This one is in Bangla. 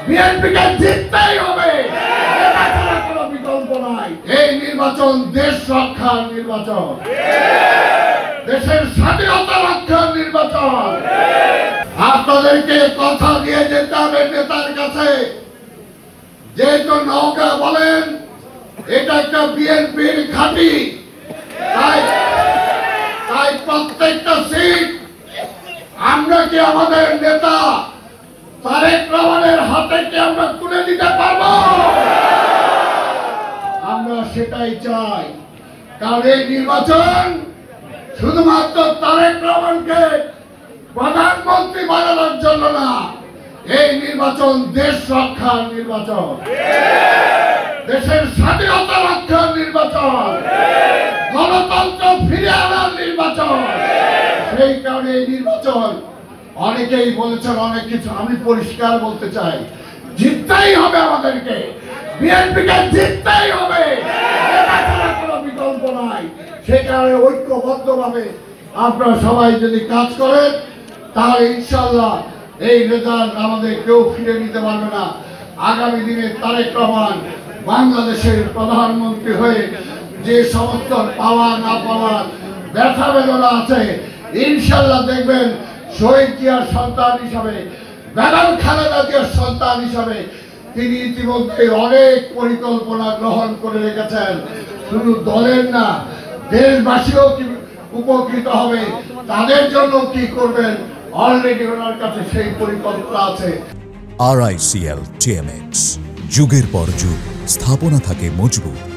বিএনপিকে জিততেই হবে, এটা ছাড়া কোনো বিকল্প নাই। এই নির্বাচন দেশ রক্ষার নির্বাচন, দেশের স্বাধীনতা রক্ষার নির্বাচন। আপনাদেরকে কথা দিয়ে যেতে হবে নেতার কাছে, যেহেতু নওগাঁ বলেন এটা একটা বিএনপির ঘাঁটি, তাই প্রত্যেকটা সিট আমরা কি আমাদের নেতা তারেক রহমানের হাতে কি আমরা তুলে দিতে পারবো? আমরা সেটাই চাই, কারণ এই নির্বাচন শুধুমাত্র তারেক রহমানকে প্রধানমন্ত্রী বানানোর জন্য না, এই নির্বাচন দেশ রক্ষার নির্বাচন, দেশের স্বাধীনতা রক্ষার নির্বাচন, গণতন্ত্র ফিরে আনার নির্বাচন। সেই কারণে এই নির্বাচন অনেকেই বলেছেন অনেক কিছু, আমি পরিষ্কার বলতে চাই, জিততেই হবে আমাদেরকে, বিএনপিকে জিততেই হবে, এটা ছাড়া কোনো বিকল্প নাই। সেই কারণে ঐক্যবদ্ধভাবে আপনারা সবাই যদি কাজ করেন তাহলে ইনশাআল্লাহ এই রেজাল্ট আমাদের কেউ ফিরে নিতে পারবে না। আগামী দিনে তারেক রহমান বাংলাদেশের প্রধানমন্ত্রী হয়ে যে সমস্ত পাওয়া না পাওয়ার ব্যথা বেদনা আছে, ইনশাআল্লাহ দেখবেন শহীদ জিয়ার সন্তান হিসাবে, বেগম খালেদা জিয়ার সন্তান হিসাবে তিনি ইতিমধ্যে অনেক পরিকল্পনা গ্রহণ করে রেখেছেন। শুধু দলের না, দেশবাসীও কি উপকৃত হবে, তাদের জন্য কি করবেন অলরেডি ওনার কাছে সেই পরিকল্পনা আছে। RICL TMX, যুগের পর যুগ স্থাপনা থাকে মজবুত।